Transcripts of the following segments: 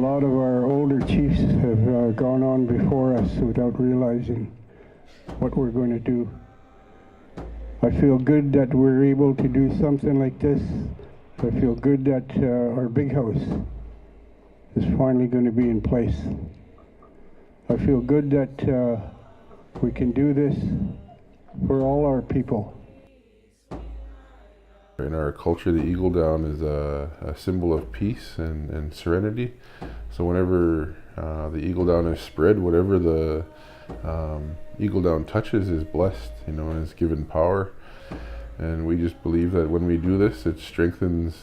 lot of our older chiefs have gone on before us without realizing what we're going to do. I feel good that we're able to do something like this. I feel good that our big house is finally going to be in place. I feel good that we can do this for all our people. In our culture, the eagle down is a symbol of peace and serenity. So whenever the eagle down is spread, whatever the eagle down touches is blessed, and is given power. And we just believe that when we do this, it strengthens,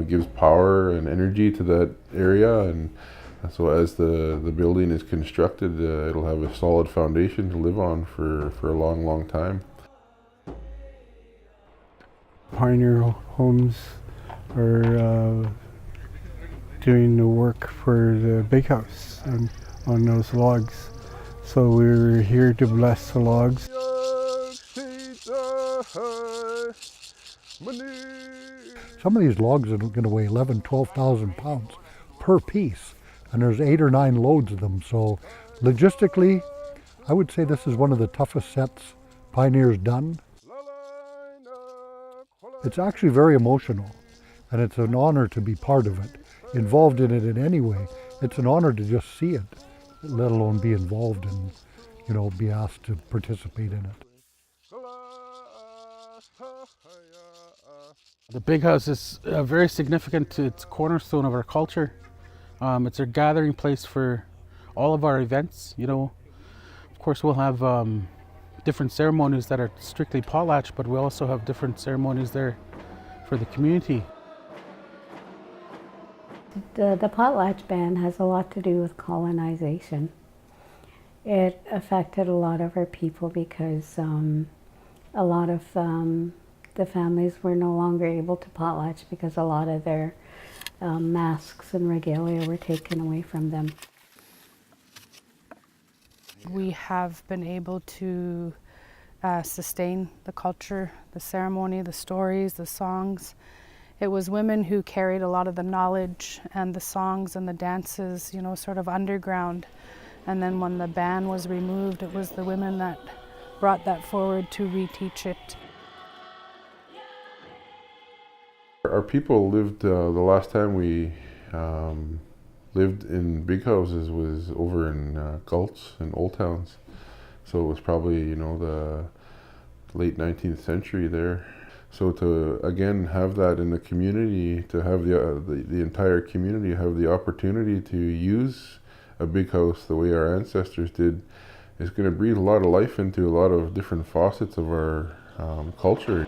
gives power and energy to that area. And so as the building is constructed, it'll have a solid foundation to live on for a long, long time. Pioneer homes are doing the work for the big house and on those logs. So we're here to bless the logs. Some of these logs are going to weigh 11,000, 12,000 pounds per piece, and there's 8 or 9 loads of them. So logistically, I would say this is one of the toughest sets Pioneer's done. It's actually very emotional, and it's an honor to be part of it, involved in it in any way. It's an honor to just see it, let alone be involved and, be asked to participate in it. The big house is very significant. It's a cornerstone of our culture. It's a gathering place for all of our events. Of course, we'll have different ceremonies that are strictly potlatch, but we also have different ceremonies there for the community. The potlatch ban has a lot to do with colonization. It affected a lot of our people because a lot of the families were no longer able to potlatch because a lot of their masks and regalia were taken away from them. We have been able to sustain the culture, the ceremony, the stories, the songs. It was women who carried a lot of the knowledge and the songs and the dances, sort of underground. And then when the ban was removed, it was the women that brought that forward to reteach it. Our people lived, the last time we lived in big houses was over in Gults and Old Towns. So it was probably, the late 19th century there. So to, again, have that in the community, to have the entire community have the opportunity to use a big house the way our ancestors did, is going to breathe a lot of life into a lot of different facets of our culture.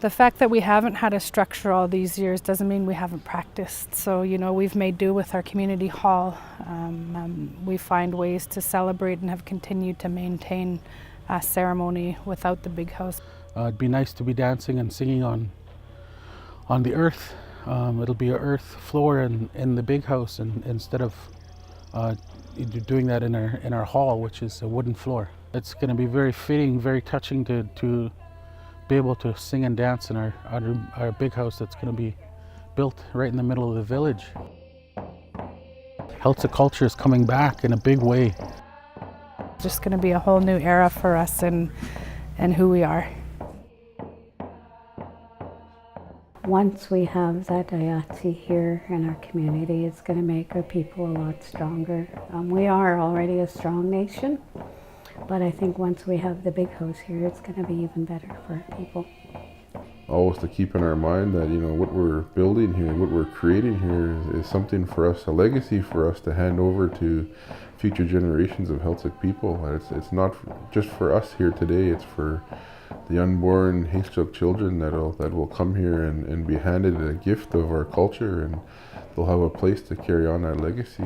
The fact that we haven't had a structure all these years doesn't mean we haven't practiced. So, we've made do with our community hall. We find ways to celebrate and have continued to maintain a ceremony without the big house. It'd be nice to be dancing and singing on the earth. It'll be an earth floor in the big house, and instead of doing that in our hall, which is a wooden floor. It's going to be very fitting, very touching to be able to sing and dance in our big house that's going to be built right in the middle of the village. Heiltsuk culture is coming back in a big way. It's just going to be a whole new era for us and who we are. Once we have that liác here in our community, it's going to make our people a lot stronger. We are already a strong nation, but I think once we have the big house here, it's going to be even better for our people. Always to keep in our mind that, what we're building here, what we're creating here is something for us, a legacy for us to hand over to future generations of Heiltsuk people. It's not just for us here today, it's for the unborn Heiltsuk children that will come here and be handed a gift of our culture, and they'll have a place to carry on that legacy.